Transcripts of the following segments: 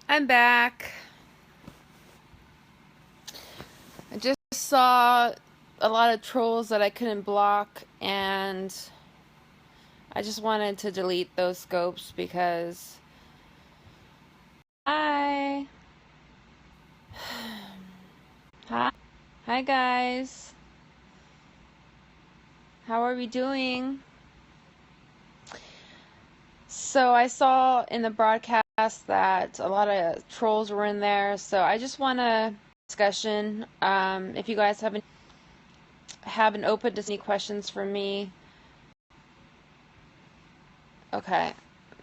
I'm back. I just saw a lot of trolls that I couldn't block, and I just wanted to delete those scopes because. Hi. Hi. Hi, guys. How are we doing? So, I saw in the broadcast that a lot of trolls were in there, so I just want a discussion. If you guys have an open to any questions for me. Okay.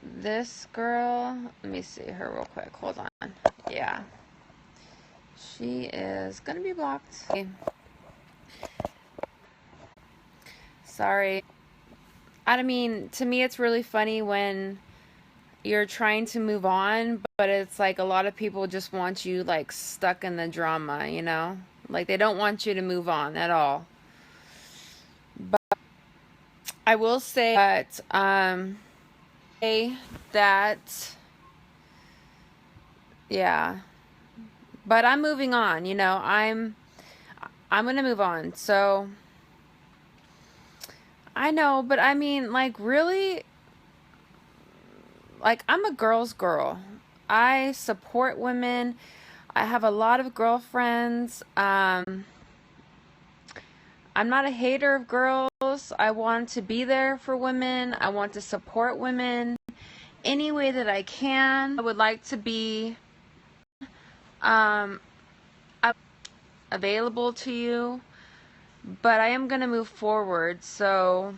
This girl, let me see her real quick. Hold on. Yeah. She is gonna be blocked. Sorry. I mean, to me, it's really funny when you're trying to move on, but it's like a lot of people just want you like stuck in the drama, you know? Like they don't want you to move on at all. But I will say that yeah. But I'm moving on, you know. I'm going to move on. So I know, but I mean like really like I'm a girl's girl. I support women. I have a lot of girlfriends. I'm not a hater of girls. I want to be there for women. I want to support women any way that I can. I would like to be um, available to you, but I am going to move forward. So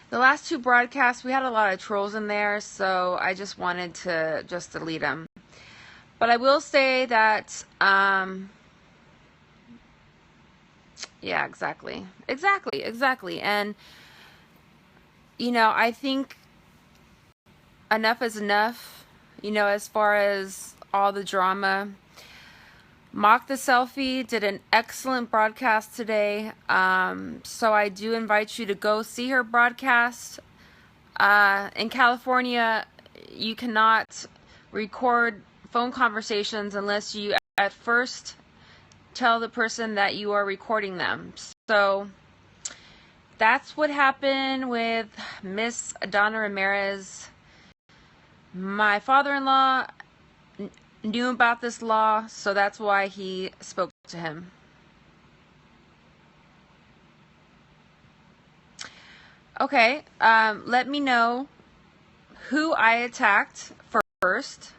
the last two broadcasts, we had a lot of trolls in there, so I just wanted to just delete them. But I will say that, yeah, exactly. And, you know, I think enough is enough, you know, as far as all the drama. Mock the Selfie did an excellent broadcast today. So I do invite you to go see her broadcast. In California, you cannot record phone conversations unless you at first tell the person that you are recording them. So that's what happened with Miss Donna Ramirez. My father-in-law knew about this law, so that's why he spoke to him. Okay, let me know who I attacked first.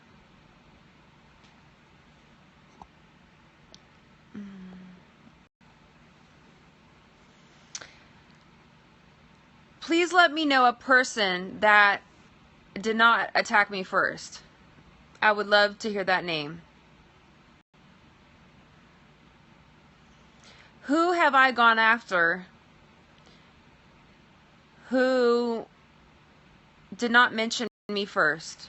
Please let me know a person that did not attack me first. I would love to hear that name. Who have I gone after who did not mention me first?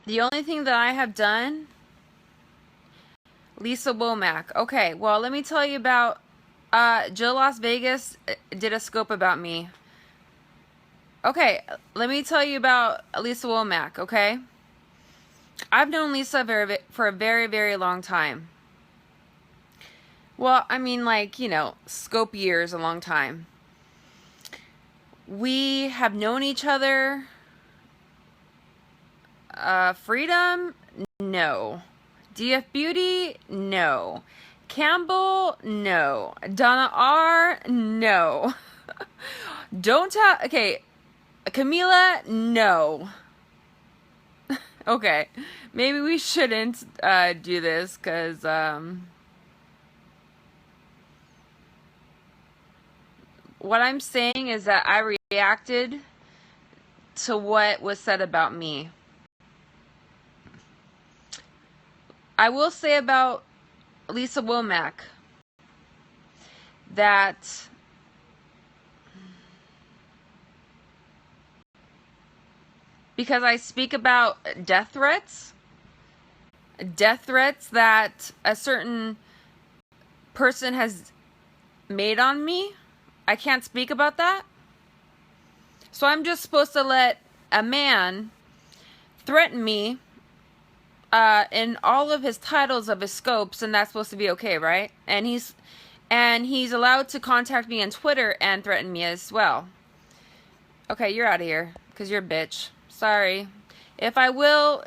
The only thing that I have done, Lisa Womack. Okay, well, let me tell you about Jill Las Vegas did a scope about me. Okay, let me tell you about Lisa Womack, okay? I've known Lisa for a very, very long time. Well, I mean, like, you know, scope years, a long time. We have known each other. Freedom? No. DF Beauty? No. Campbell? No. Donna R? No. Don't tell. Okay. Camila? No. Okay. Maybe we shouldn't do this because what I'm saying is that I reacted to what was said about me. I will say about Lisa Womack that because I speak about death threats that a certain person has made on me, I can't speak about that. So I'm just supposed to let a man threaten me in all of his titles of his scopes, and that's supposed to be okay, right? And he's allowed to contact me on Twitter and threaten me as well. Okay, you're out of here, because you're a bitch. Sorry. If I will,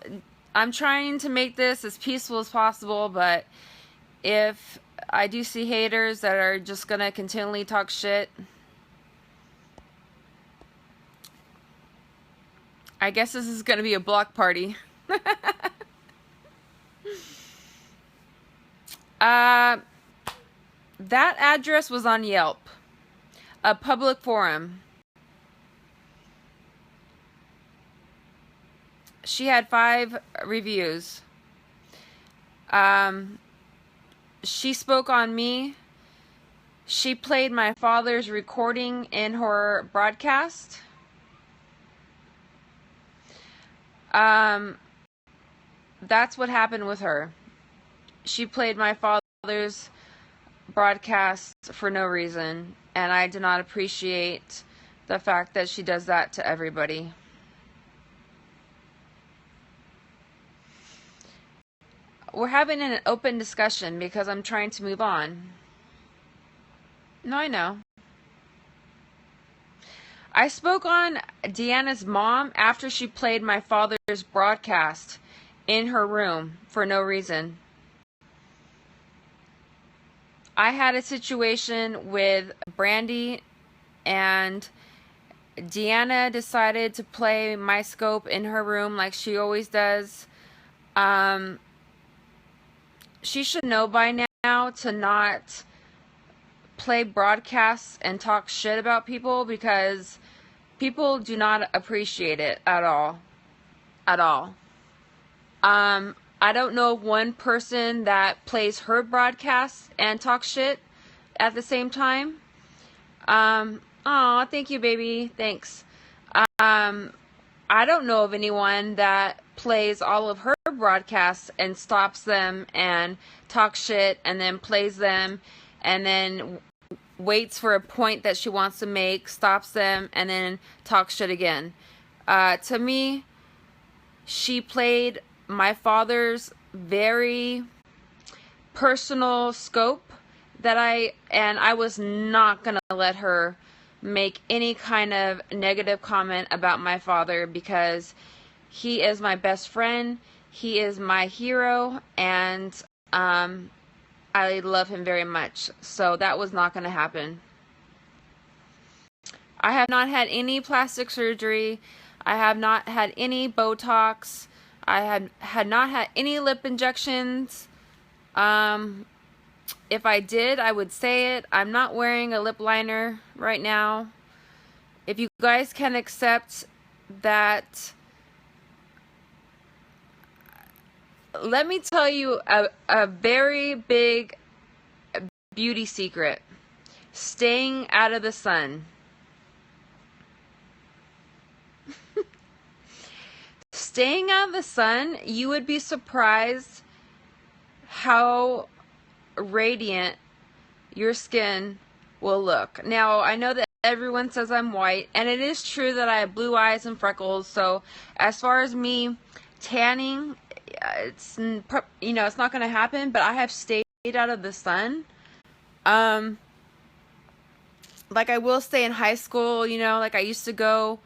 I'm trying to make this as peaceful as possible, but if I do see haters that are just gonna continually talk shit, I guess this is gonna be a block party. That address was on Yelp, a public forum. She had 5 reviews. She spoke on me. She played my father's recording in her broadcast. That's what happened with her. She played my father's broadcast for no reason, and I do not appreciate the fact that she does that to everybody. We're having an open discussion because I'm trying to move on. No, I know. I spoke on Deanna's mom after she played my father's broadcast in her room for no reason. I had a situation with Brandy, and Deanna decided to play my scope in her room like she always does. She should know by now to not play broadcasts and talk shit about people, because people do not appreciate it at all. At all. I don't know of one person that plays her broadcasts and talks shit at the same time. Aw, thank you, baby. Thanks. I don't know of anyone that plays all of her broadcasts and stops them and talks shit and then plays them and then waits for a point that she wants to make, stops them, and then talks shit again. To me, she played my father's very personal scope that I was not gonna let her make any kind of negative comment about my father, because he is my best friend, he is my hero, and I love him very much. So that was not going to happen. I have not had any plastic surgery. I have not had any Botox. I had not had any lip injections. If I did, I would say it. I'm not wearing a lip liner right now. If you guys can accept that, let me tell you a very big beauty secret. Staying out of the sun. Staying out of the sun, you would be surprised how radiant your skin will look. Now, I know that everyone says I'm white, and it is true that I have blue eyes and freckles, so as far as me tanning, it's not going to happen, but I have stayed out of the sun. Like I will stay in high school, like I used to go,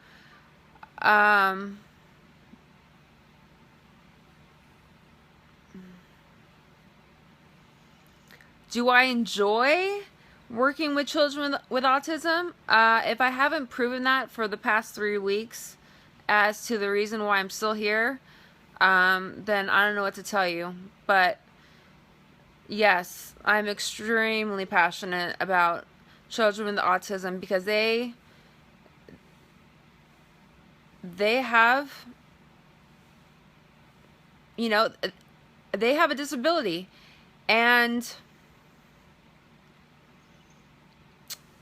do I enjoy working with children with autism? If I haven't proven that for the past 3 weeks as to the reason why I'm still here, then I don't know what to tell you. But yes, I'm extremely passionate about children with autism, because they have, they have a disability, and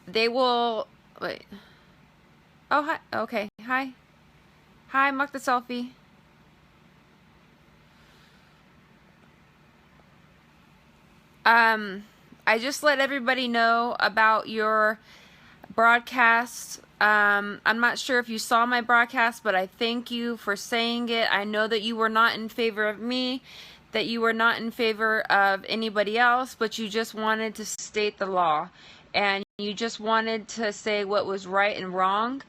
they will, wait. Oh, hi. Okay. Hi. Hi, mark the selfie. I just let everybody know about your broadcast. I'm not sure if you saw my broadcast, but I thank you for saying it. I know that you were not in favor of me, that you were not in favor of anybody else, but you just wanted to state the law. And you just wanted to say what was right and wrong.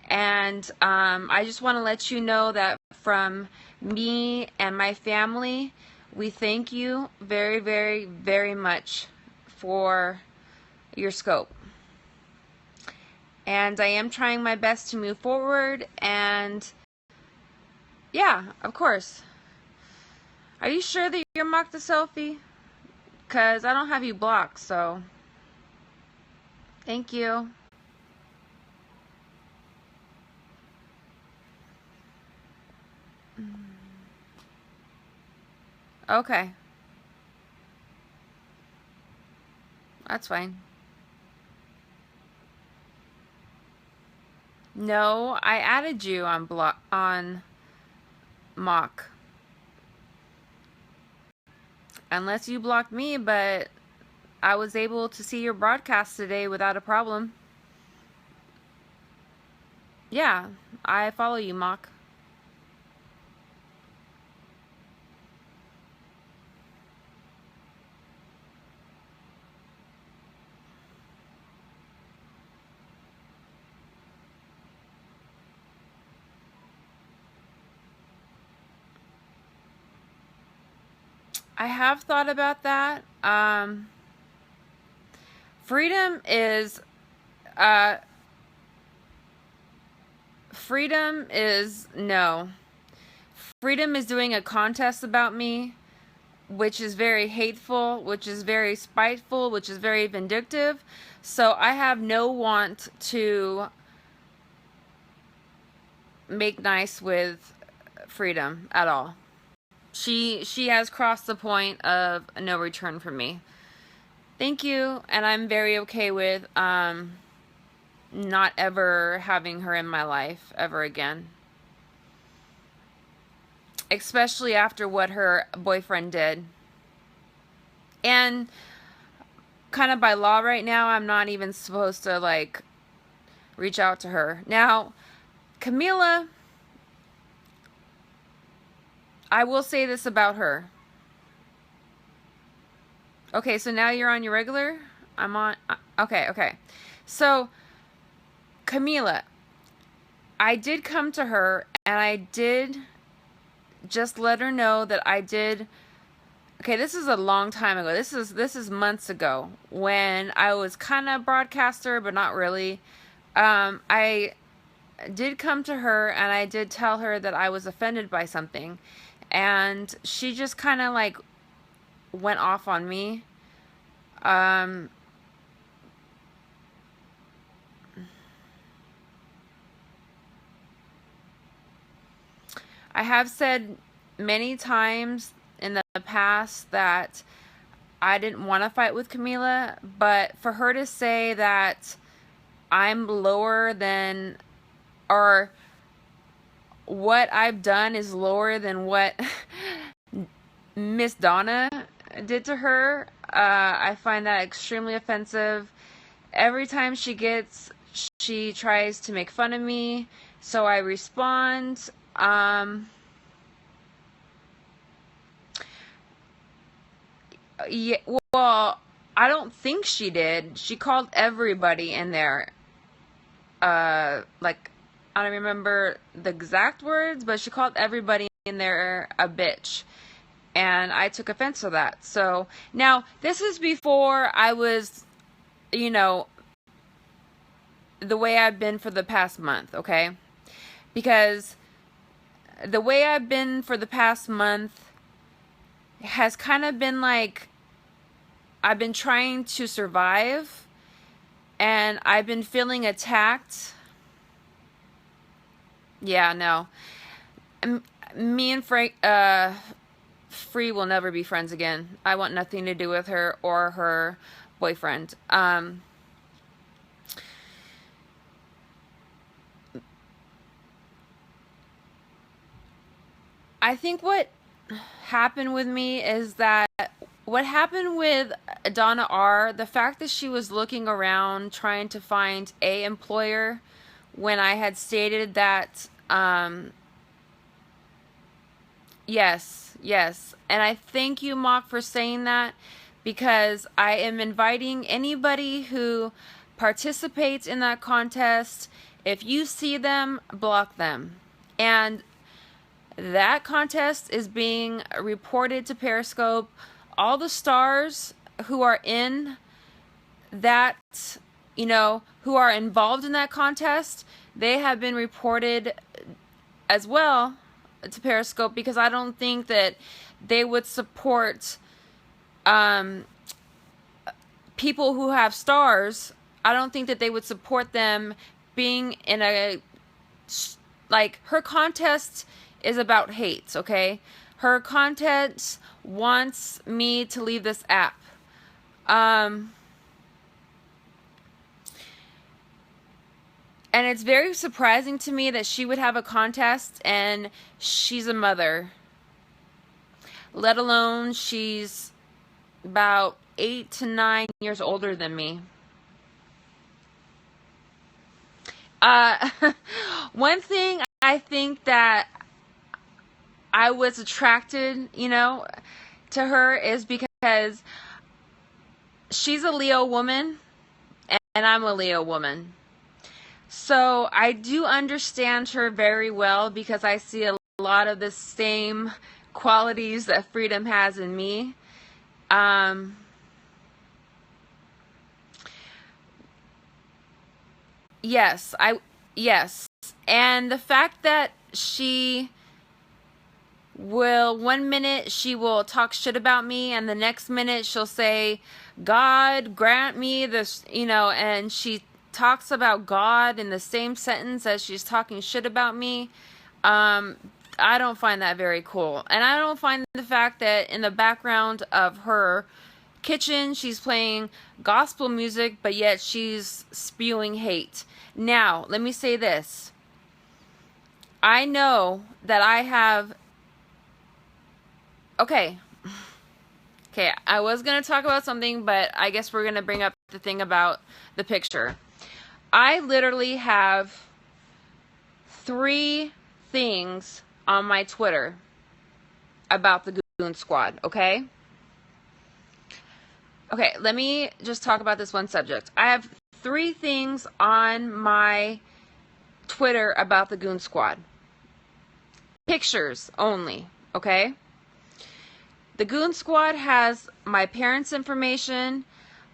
And I just want to let you know that from me and my family, we thank you very, very, very much for your scope. And I am trying my best to move forward. And yeah, of course. Are you sure that you're mocked a selfie? Because I don't have you blocked, so thank you. Okay. That's fine. No, I added you on mock. Unless you blocked me, but I was able to see your broadcast today without a problem. Yeah, I follow you, mock. I have thought about that. Freedom is no. Freedom is doing a contest about me, which is very hateful, which is very spiteful, which is very vindictive. So I have no want to make nice with Freedom at all. She has crossed the point of no return for me. Thank you, and I'm very okay with not ever having her in my life ever again. Especially after what her boyfriend did. And kind of by law right now, I'm not even supposed to, like, reach out to her. Now, Camila, I will say this about her. Okay, so now you're on your regular? I'm on... Okay. So, Camila, I did come to her, and I did just let her know that I did... Okay, this is a long time ago. This is months ago when I was kind of a broadcaster, but not really. I did come to her, and I did tell her that I was offended by something. And she just kind of, like, went off on me. I have said many times in the past that I didn't want to fight with Camila, but for her to say that I'm lower than, or what I've done is lower than what Miss Donna did to her, I find that extremely offensive. Every time she tries to make fun of me, so I respond. Yeah, well, I don't think she did. She called everybody in there, like, I don't remember the exact words, but she called everybody in there a bitch. And I took offense to that. So, now, this is before I was, you know, the way I've been for the past month, okay? Because the way I've been for the past month has kind of been like, I've been trying to survive, and I've been feeling attacked. Yeah, no. Me and Frank, Free will never be friends again. I want nothing to do with her or her boyfriend. I think what happened with me is that what happened with Donna R, the fact that she was looking around trying to find a employer when I had stated that, yes, yes. And I thank you, Mock, for saying that, because I am inviting anybody who participates in that contest, if you see them, block them. And that contest is being reported to Periscope. All the stars who are in that, who are involved in that contest, they have been reported as well to Periscope, because I don't think that they would support people who have stars. I don't think that they would support them being in a, like, her contest is about hate, okay? Her contest wants me to leave this app. And it's very surprising to me that she would have a contest and she's a mother. Let alone she's about 8 to 9 years older than me. One thing I think that I was attracted, to her is because she's a Leo woman and I'm a Leo woman. So I do understand her very well, because I see a lot of the same qualities that Freedom has in me. Yes, yes. And the fact that she will, one minute she will talk shit about me and the next minute she'll say, God grant me this, and she talks about God in the same sentence as she's talking shit about me. I don't find that very cool. And I don't find the fact that in the background of her kitchen she's playing gospel music, but yet she's spewing hate. Now, let me say this. I know that I have... Okay, I was going to talk about something, but I guess we're going to bring up the thing about the picture. I literally have 3 things on my Twitter about the Goon Squad, okay? Okay, let me just talk about this one subject. I have 3 things on my Twitter about the Goon Squad. Pictures only, okay? The Goon Squad has my parents' information,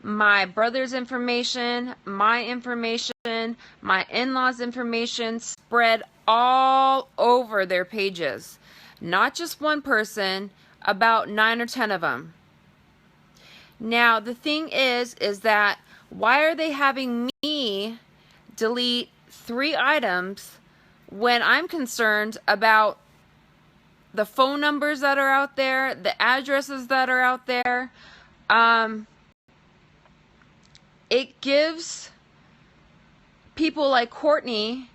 my brother's information, my information, my in-laws' information, spread all over their pages. Not just one person, about 9 or 10 of them. Now, the thing is that why are they having me delete 3 items when I'm concerned about the phone numbers that are out there, the addresses that are out there? It gives people like Courtney,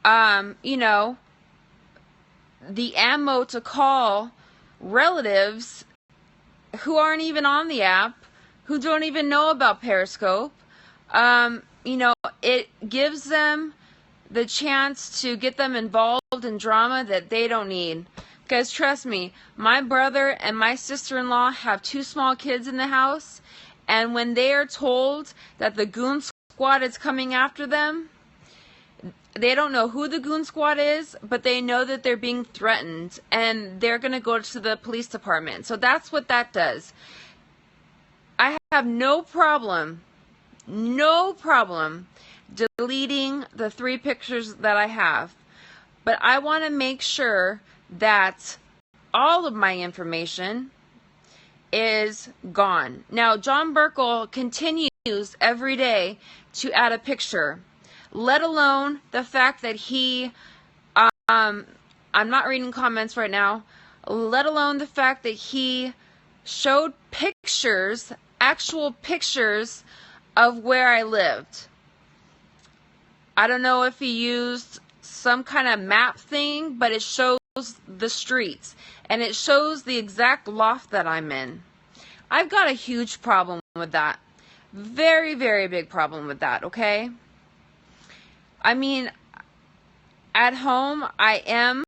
the ammo to call relatives who aren't even on the app, who don't even know about Periscope. It gives them the chance to get them involved in drama that they don't need. Because trust me, my brother and my sister-in-law have 2 small kids in the house, and when they are told that the Goon Squad is coming after them, they don't know who the Goon Squad is, but they know that they're being threatened, and they're going to go to the police department. So that's what that does. I have no problem deleting the 3 pictures that I have. But I want to make sure that all of my information is gone. Now, John Burkle continues every day to add a picture, let alone the fact that he, I'm not reading comments right now, let alone the fact that he showed pictures, actual pictures of where I lived. I don't know if he used some kind of map thing, but it shows the streets, and it shows the exact loft that I'm in. I've got a huge problem with that. Very, very big problem with that, okay? I mean, at home, I am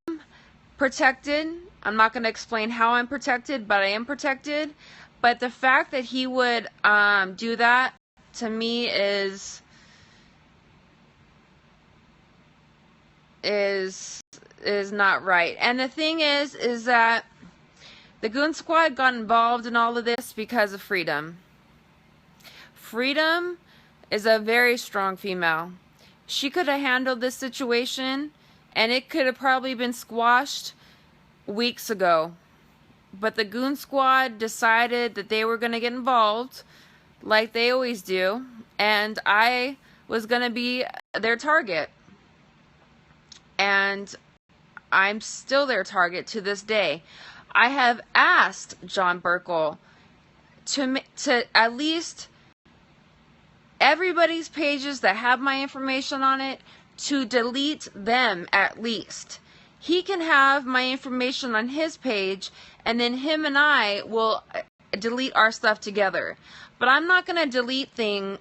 protected. I'm not going to explain how I'm protected, but I am protected. But the fact that he would do that to me is not right. And the thing is that the Goon Squad got involved in all of this because of Freedom. Freedom is a very strong female. She could have handled this situation, and it could have probably been squashed weeks ago. But the Goon Squad decided that they were going to get involved, like they always do, and I was going to be their target. And I'm still their target to this day. I have asked John Burkle to at least everybody's pages that have my information on it, to delete them at least. He can have my information on his page, and then him and I will delete our stuff together. But I'm not going to delete three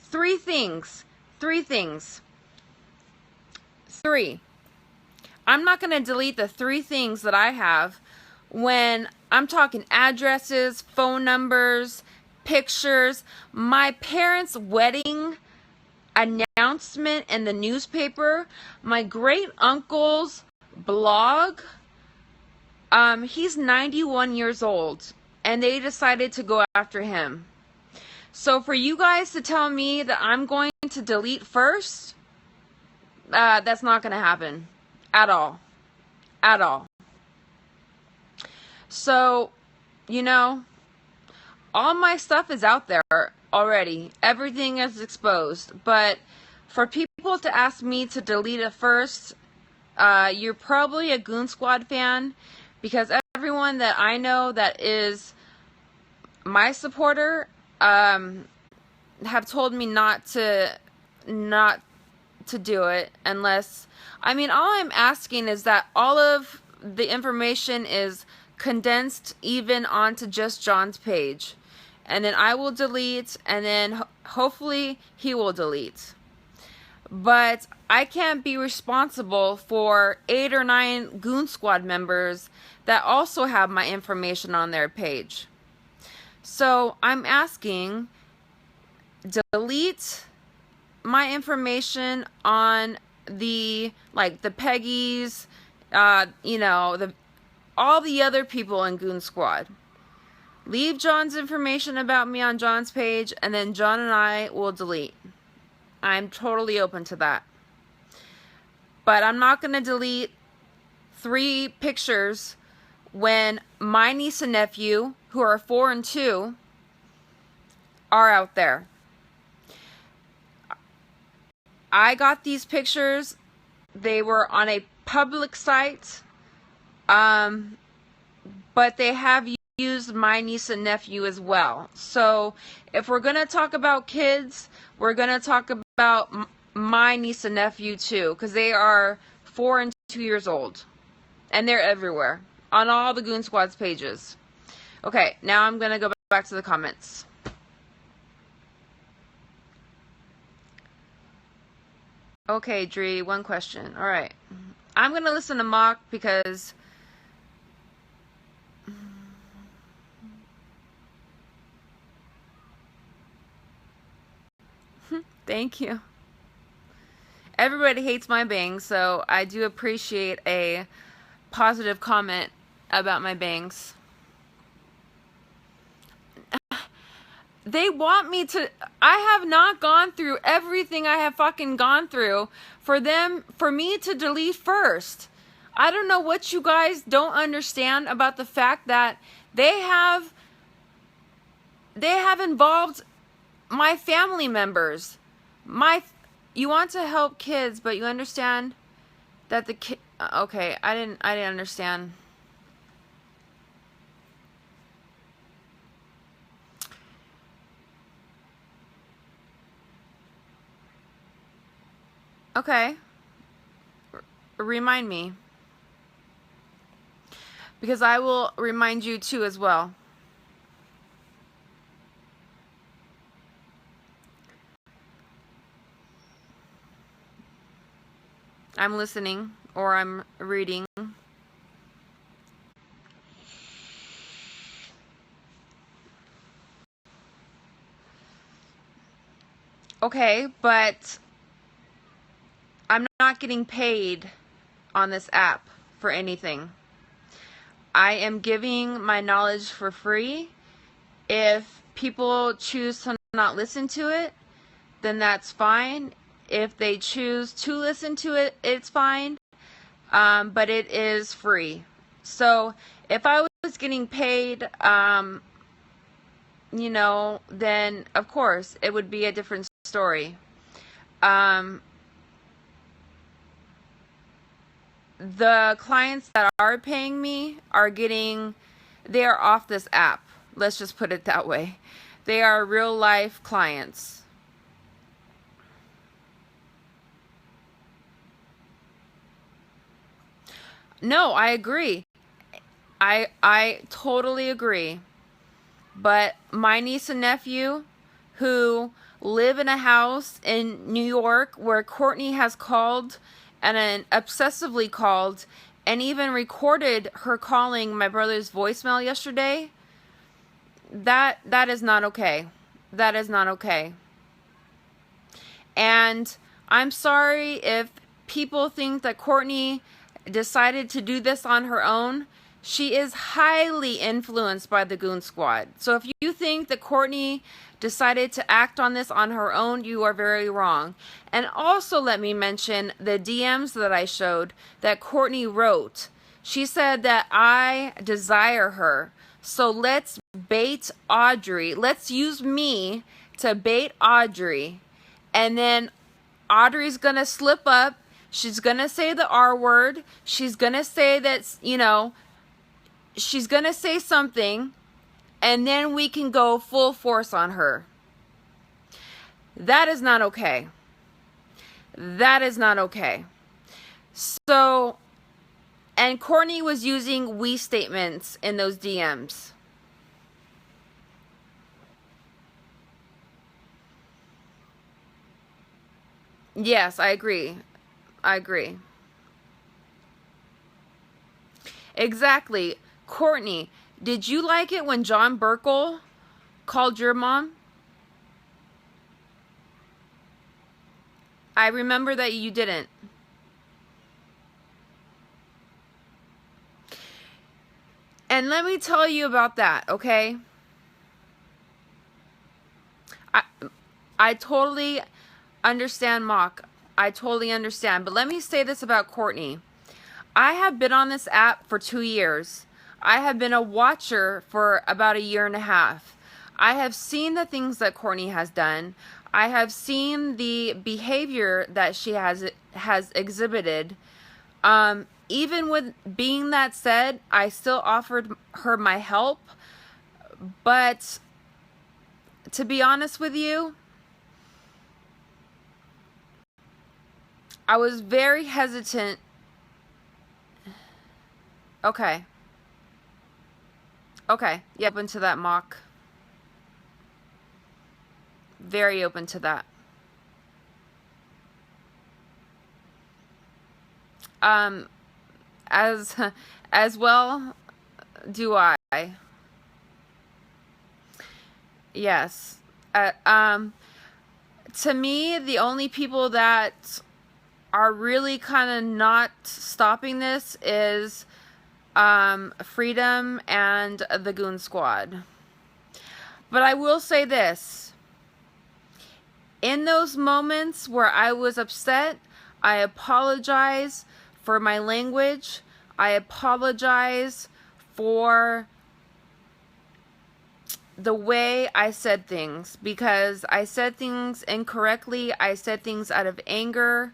things. I'm not going to delete the 3 things that I have when I'm talking addresses, phone numbers, pictures, my parents' wedding announcement in the newspaper, my great uncle's blog. He's 91 years old, and they decided to go after him. So for you guys to tell me that I'm going to delete first, that's not going to happen at all. At all. So, you know, all my stuff is out there already. Everything is exposed. But for people to ask me to delete it first, you're probably a Goon Squad fan, because everyone that I know that is my supporter have told me not to do it unless, I mean, all I'm asking is that all of the information is condensed even onto just John's page, and then I will delete, and then hopefully he will delete. But I can't be responsible for 8 or 9 Goon Squad members that also have my information on their page. So I'm asking, delete my information on the Peggies, you know, all the other people in Goon Squad. Leave John's information about me on John's page, and then John and I will delete. I'm totally open to that. But I'm not going to delete 3 pictures when my niece and nephew, who are 4 and 2, are out there. I got these pictures. They were on a public site, but they have used my niece and nephew as well. So if we're going to talk about kids, we're going to talk about my niece and nephew too, because they are 4 and 2 years old, and they're everywhere on all the Goon Squad's pages. Okay, now I'm going to go back to the comments. Okay, Dree, one question. All right. I'm going to listen to Mock because thank you. Everybody hates my bangs, so I do appreciate a positive comment about my bangs. They want me to, I have not gone through everything I have fucking gone through for me to delete first. I don't know what you guys don't understand about the fact that they have involved my family members. You want to help kids, but you understand that okay, I didn't understand. Okay. Remind me. because I will remind you too as well. I'm listening, or I'm reading. Okay, but I'm not getting paid on this app for anything. I am giving my knowledge for free. If people choose to not listen to it, then that's fine. If they choose to listen to it, it's fine. But it is free. So if I was getting paid, then of course it would be a different story. The clients that are paying me they are off this app. Let's just put it that way. They are real life clients. No, I agree. I totally agree. But my niece and nephew who live in a house in New York where Courtney has called and obsessively called and even recorded her calling my brother's voicemail yesterday, that is not okay. That is not okay. And I'm sorry if people think that Courtney decided to do this on her own. She is highly influenced by the Goon Squad. So if you think that Courtney decided to act on this on her own, you are very wrong. And also let me mention the DMs that I showed that Courtney wrote. She said that I desire her. So let's bait Audrey. Let's use me to bait Audrey. And then Audrey's going to slip up. She's going to say the R word. She's going to say that, she's going to say something, and then we can go full force on her. That is not okay. That is not okay. So, and Courtney was using we statements in those DMs. Yes, I agree. I agree. Exactly. Courtney, did you like it when John Burkle called your mom? I remember that you didn't. And let me tell you about that, okay? I totally understand, Mock. I totally understand. But let me say this about Courtney. I have been on this app for 2 years. I have been a watcher for about 1.5 years. I have seen the things that Courtney has done. I have seen the behavior that she has exhibited. Even with being that said, I still offered her my help. But to be honest with you, I was very hesitant. Okay. Okay. Yeah, open to that, Mock. Very open to that. As as well do I. Yes. To me, the only people that are really kind of not stopping this is Freedom and the Goon Squad. But I will say this. In those moments where I was upset, I apologize for my language. I apologize for the way I said things, because I said things incorrectly. I said things out of anger.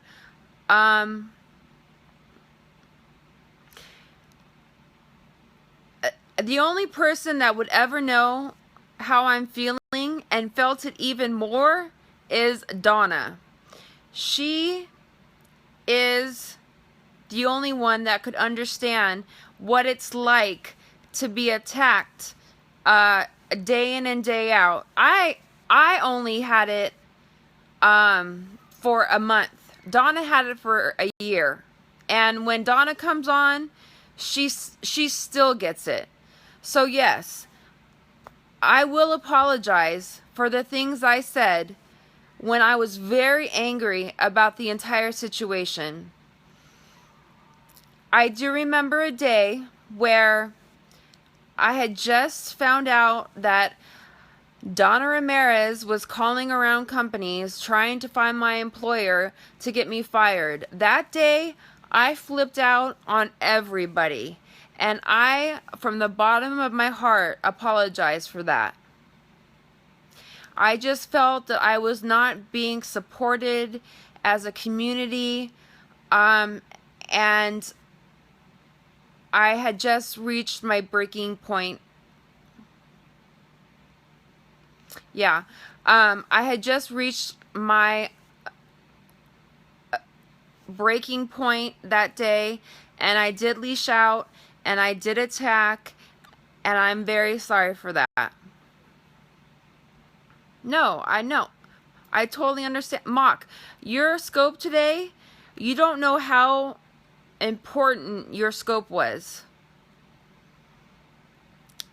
The only person that would ever know how I'm feeling and felt it even more is Donna. She is the only one that could understand what it's like to be attacked day in and day out. I only had it for a month. Donna had it for a year. And when Donna comes on, she still gets it. So yes, I will apologize for the things I said when I was very angry about the entire situation. I do remember a day where I had just found out that Donna Ramirez was calling around companies trying to find my employer to get me fired. That day, I flipped out on everybody. And I, from the bottom of my heart, apologize for that. I just felt that I was not being supported as a community, and I had just reached my breaking point. Yeah, I had just reached my breaking point that day, and I did leash out, and I did attack, and I'm very sorry for that. No, I know. I totally understand. Mock, your scope today, you don't know how important your scope was.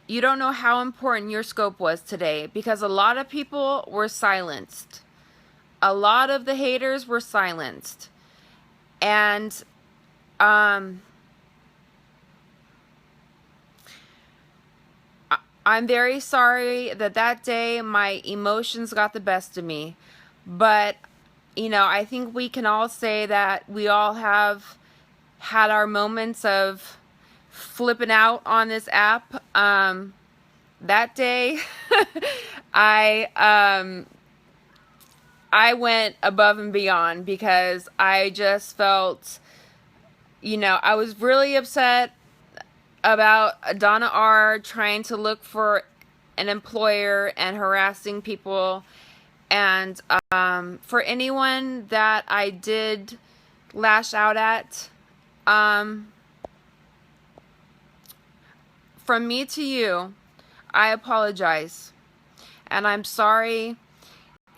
You don't know how important your scope was today, because a lot of people were silenced. A lot of the haters were silenced. And I'm very sorry that day my emotions got the best of me. But, you know, I think we can all say that we all have had our moments of flipping out on this app. That day, I went above and beyond, because I just felt, you know, I was really upset about Donna R. trying to look for an employer and harassing people. And for anyone that I did lash out at, from me to you, I apologize. And I'm sorry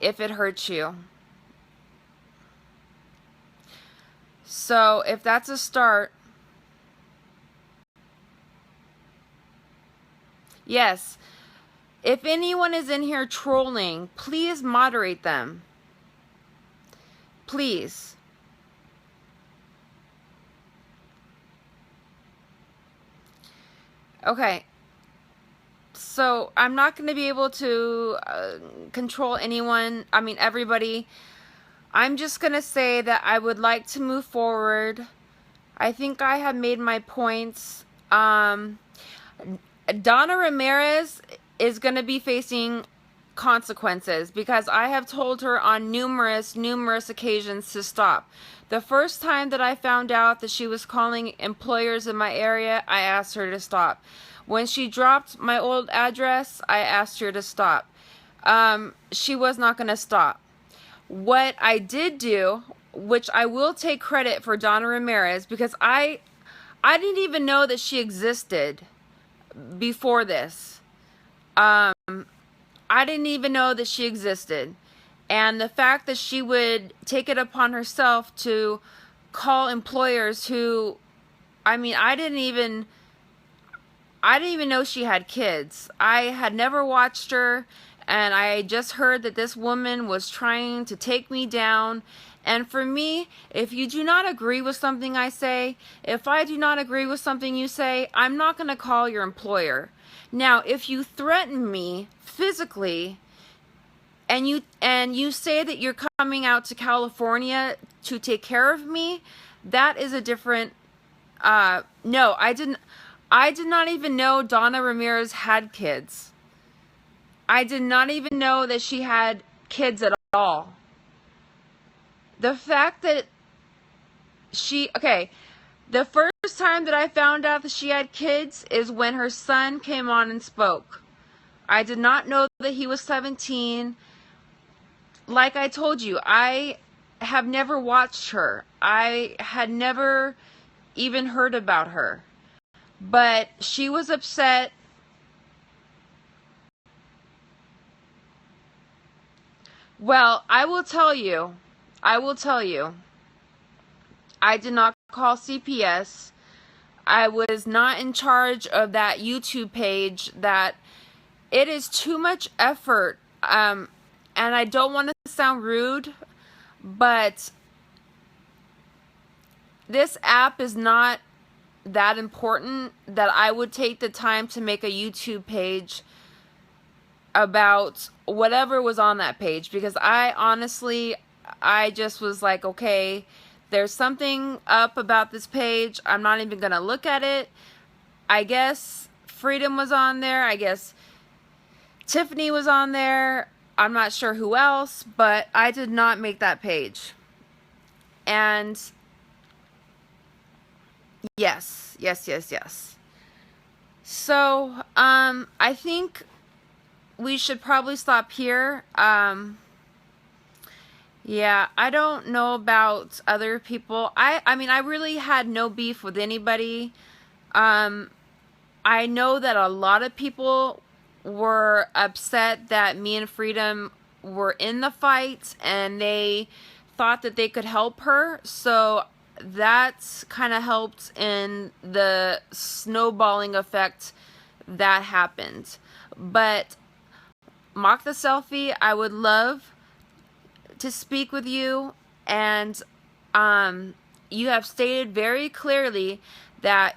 if it hurts you. So if that's a start, yes, if anyone is in here trolling, please moderate them. Please. Okay. So I'm not going to be able to control anyone, everybody. I'm just going to say that I would like to move forward. I think I have made my points. Donna Ramirez is going to be facing consequences, because I have told her on numerous occasions to stop. The first time that I found out that she was calling employers in my area, I asked her to stop. When she dropped my old address, I asked her to stop. She was not going to stop. What I did do, which I will take credit for Donna Ramirez, because I didn't even know that she existed before this. I didn't even know that she existed. And the fact that she would take it upon herself to call employers who, I didn't even know she had kids. I had never watched her, and I just heard that this woman was trying to take me down. And for me, if you do not agree with something I say, if I do not agree with something you say, I'm not going to call your employer. Now, if you threaten me physically, and you say that you're coming out to California to take care of me, that is a different, no, I did not even know Donna Ramirez had kids. I did not even know that she had kids at all. The fact that the first time that I found out that she had kids is when her son came on and spoke. I did not know that he was 17. Like I told you, I have never watched her. I had never even heard about her. But she was upset. Well, I will tell you, I did not call CPS. I was not in charge of that YouTube page. That it is too much effort. And I don't want to sound rude, but this app is not that important that I would take the time to make a YouTube page about whatever was on that page, because I honestly, I just was like, okay, there's something up about this page. I'm not even gonna look at it. I guess Freedom was on there. I guess Tiffany was on there. I'm not sure who else, but I did not make that page. And yes. So, I think we should probably stop here. Yeah, I don't know about other people. I mean, I really had no beef with anybody. I know that a lot of people were upset that me and Freedom were in the fight, and they thought that they could help her. So that's kind of helped in the snowballing effect that happened. But Mock the Selfie, I would love to speak with you, and you have stated very clearly that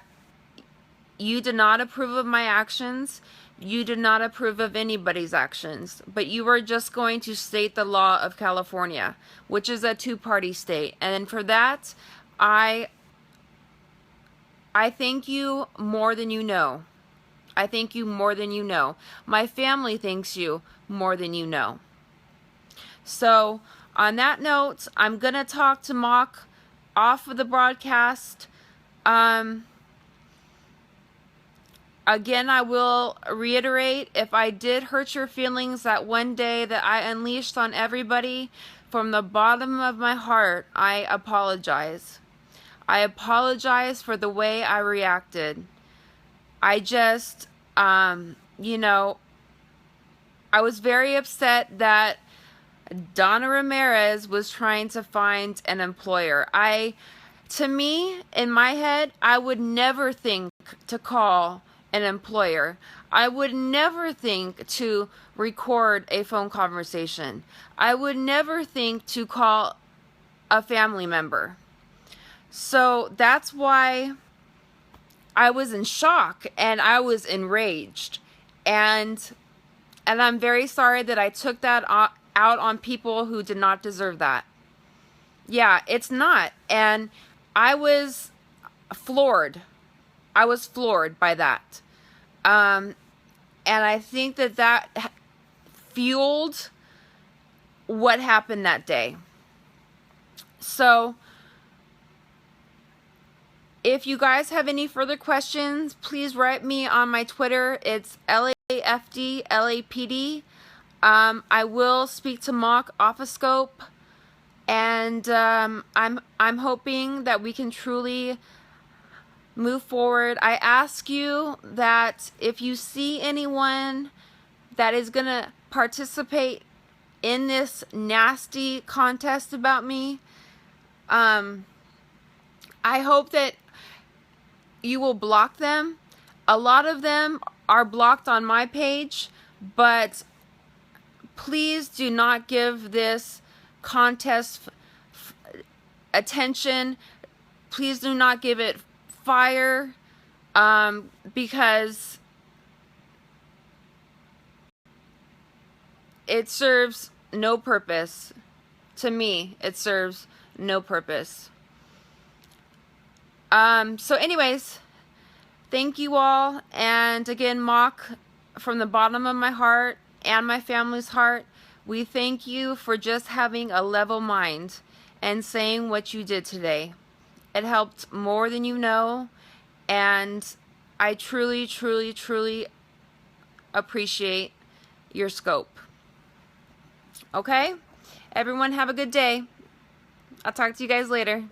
you do not approve of my actions. You do not approve of anybody's actions, but you are just going to state the law of California, which is a two-party state. And for that, I thank you more than you know. I thank you more than you know. My family thanks you more than you know. So, on that note, I'm going to talk to Mock off of the broadcast. Again, I will reiterate, if I did hurt your feelings that one day that I unleashed on everybody, from the bottom of my heart, I apologize. I apologize for the way I reacted. I just, you know, I was very upset that Donna Ramirez was trying to find an employer. To me, in my head, I would never think to call an employer. I would never think to record a phone conversation. I would never think to call a family member. So that's why I was in shock and I was enraged. And I'm very sorry that I took that out on people who did not deserve that. Yeah, it's not. And I was floored. I was floored by that. And I think that fueled what happened that day. So, if you guys have any further questions, please write me on my Twitter. It's LAFDLAPD. I will speak to Mock off a scope, and I'm hoping that we can truly move forward. I ask you that if you see anyone that is gonna participate in this nasty contest about me, I hope that you will block them. A lot of them are blocked on my page, but please do not give this contest attention. Please do not give it fire, because it serves no purpose. To me, it serves no purpose. So anyways, thank you all. And again, Mock, from the bottom of my heart and my family's heart, we thank you for just having a level mind and saying what you did today. It helped more than you know, and I truly, truly, truly appreciate your scope. Okay? Everyone have a good day. I'll talk to you guys later.